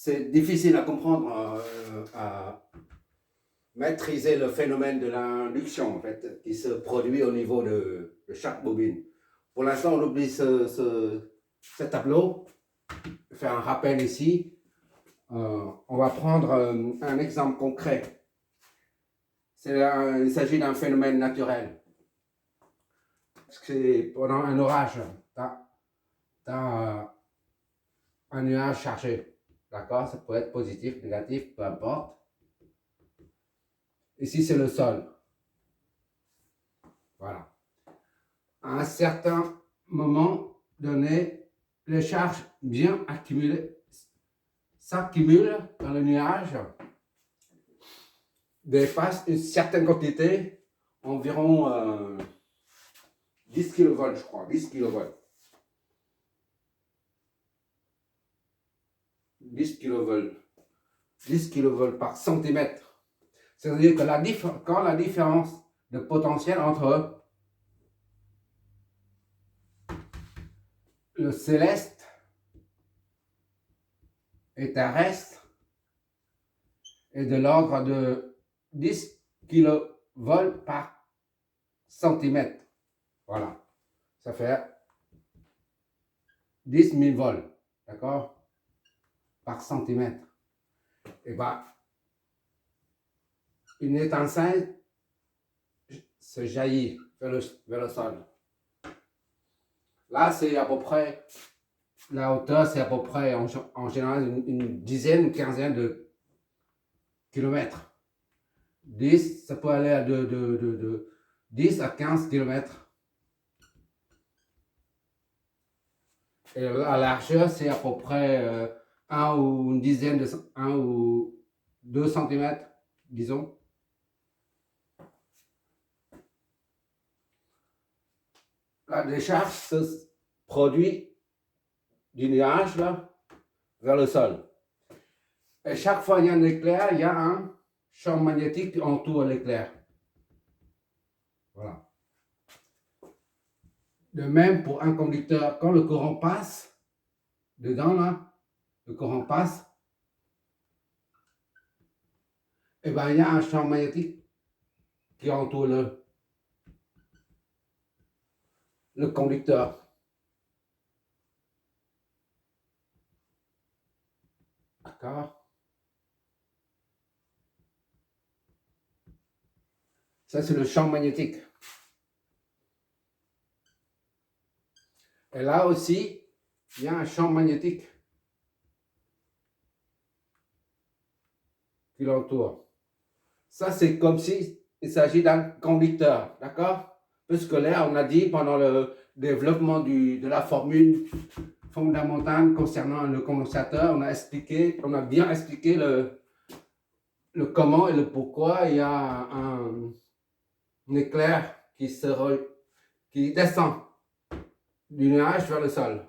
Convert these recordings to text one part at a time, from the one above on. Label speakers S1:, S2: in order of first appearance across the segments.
S1: c'est difficile à comprendre, à maîtriser le phénomène de l'induction, en fait, qui se produit au niveau de chaque bobine. Pour l'instant, on oublie ce tableau. Je vais faire un rappel ici. On va prendre un exemple concret. Il s'agit d'un phénomène naturel. C'est pendant un orage, tu as un nuage chargé. D'accord? Ça peut être positif, négatif, peu importe. Ici, c'est le sol. Voilà. À un certain moment donné, les charges bien accumulées s'accumulent dans le nuage, dépassent une certaine quantité, environ 10 kV, je crois, 10 kV. 10 kV. 10 kV par centimètre. C'est-à-dire que quand la différence de potentiel entre le céleste et terrestre est de l'ordre de 10 kV par centimètre. Voilà. Ça fait 10 000 volts. D'accord? Par centimètre. Et bien, une étincelle se jaillit vers le sol. Là, c'est à peu près, la hauteur, c'est à peu près en général une dizaine, une quinzaine de kilomètres. 10, ça peut aller de 10 à 15 kilomètres. Et la largeur, c'est à peu près 1 ou une dizaine de 1 ou 2 centimètres, disons. La décharge se produit du nuage là, vers le sol. Et chaque fois qu'il y a un éclair, il y a un champ magnétique qui entoure l'éclair. Voilà. De même pour un conducteur, quand le courant passe, dedans là, le courant passe, et bien il y a un champ magnétique qui entoure le conducteur. D'accord? Ça, c'est le champ magnétique. Et là aussi, il y a un champ magnétique qui l'entoure. Ça, c'est comme s'il s'agit d'un conducteur. D'accord? Puisque l'air, on a dit pendant le développement de la formule fondamentale concernant le condensateur, on a bien expliqué le comment et le pourquoi il y a un éclair qui descend du nuage vers le sol.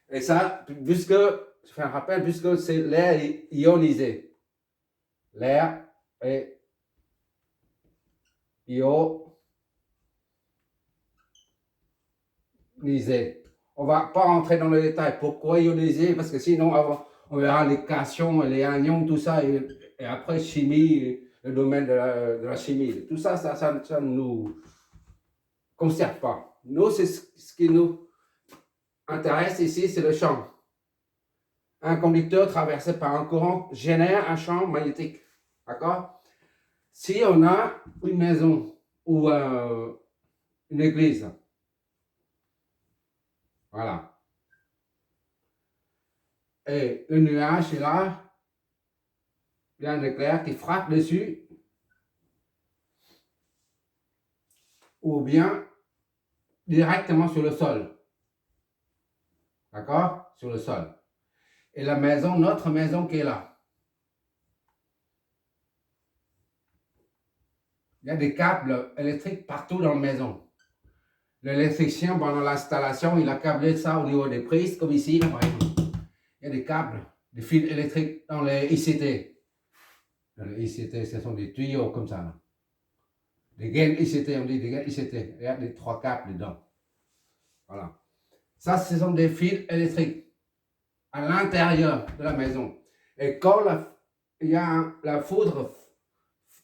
S1: Et ça, puisque, je fais un rappel, puisque c'est l'air ionisé. L'air est ionisé. On ne va pas rentrer dans le détail. Pourquoi ionisé? Parce que sinon, on verra les cations, les anions, tout ça, et après, chimie, le domaine de la chimie. Tout ça, ça ne nous concerne pas. Nous, c'est ce qui nous intéresse ici, c'est le champ. Un conducteur traversé par un courant génère un champ magnétique. D'accord? Si on a une maison ou une église, voilà, et le nuage est là, il y a un éclair qui frappe dessus, ou bien directement sur le sol. D'accord? Sur le sol. Et la maison, notre maison qui est là. Il y a des câbles électriques partout dans la maison. L'électricien, pendant l'installation, il a câblé ça au niveau des prises, comme ici, là, par exemple. Il y a des câbles, des fils électriques dans les ICT. Dans les ICT, ce sont des tuyaux comme ça. Là. Des gaines ICT, on dit des gaines ICT. Il y a des 3 câbles dedans. Voilà. Ça, ce sont des fils électriques. à l'intérieur de la maison. Et quand la foudre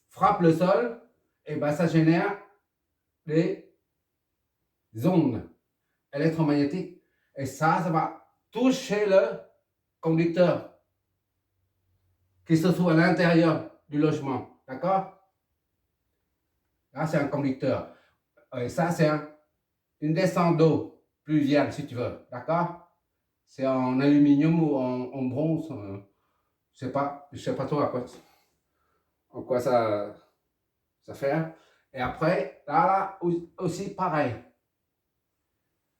S1: frappe le sol, et ben ça génère des ondes électromagnétiques. Et ça va toucher le conducteur qui se trouve à l'intérieur du logement. D'accord? Là, c'est un conducteur. Et ça, c'est une descente d'eau pluviale, si tu veux. D'accord? C'est en aluminium ou en bronze. Je sais pas trop en quoi ça fait. Et après, là aussi pareil.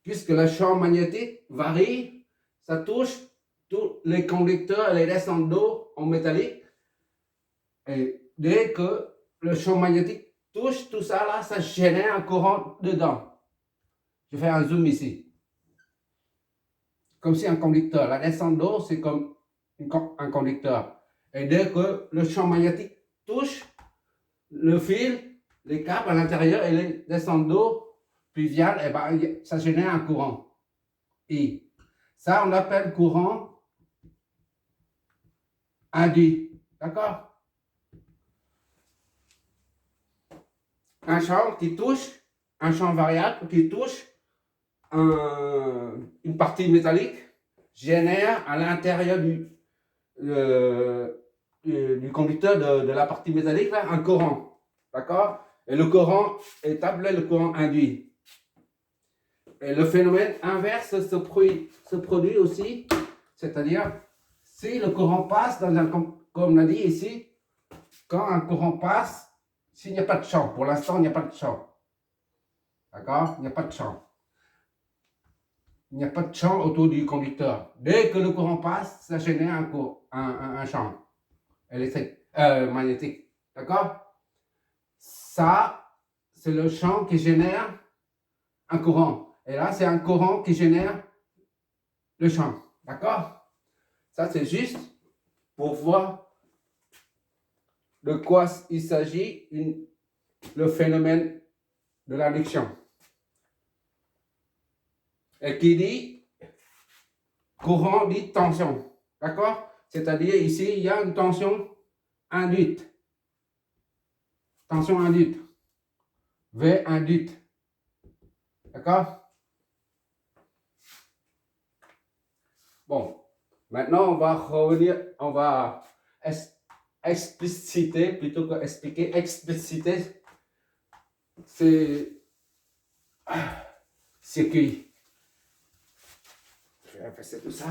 S1: Puisque le champ magnétique varie, ça touche tous les conducteurs et les descentes d'eau en métallique. Et dès que le champ magnétique touche tout ça, là, ça génère un courant dedans. Je fais un zoom ici. Comme si un conducteur. La descente d'eau, c'est comme un conducteur. Et dès que le champ magnétique touche le fil, les câbles à l'intérieur et les descentes d'eau pluviales, et ben, ça génère un courant. Et ça, on appelle courant induit. D'accord? Un champ qui touche, un champ variable qui touche une partie métallique génère à l'intérieur du conducteur de la partie métallique là, un courant. D'accord? Et le courant est appelé le courant induit. Et le phénomène inverse se produit aussi, c'est-à-dire si le courant passe dans comme on a dit ici, quand un courant passe, s'il n'y a pas de champ, pour l'instant il n'y a pas de champ. D'accord? Il n'y a pas de champ. Il n'y a pas de champ autour du conducteur. Dès que le courant passe, ça génère un champ électrique, magnétique. D'accord? Ça, c'est le champ qui génère un courant. Et là, c'est un courant qui génère le champ. D'accord? Ça, c'est juste pour voir de quoi il s'agit, le phénomène de l'induction. Et qui dit courant dit tension. D'accord? C'est-à-dire ici, il y a une tension induite. Tension induite. V induite. D'accord? Bon, maintenant on va revenir, on va expliciter, plutôt que expliquer, expliciter ces circuits. Je vais effacer tout ça.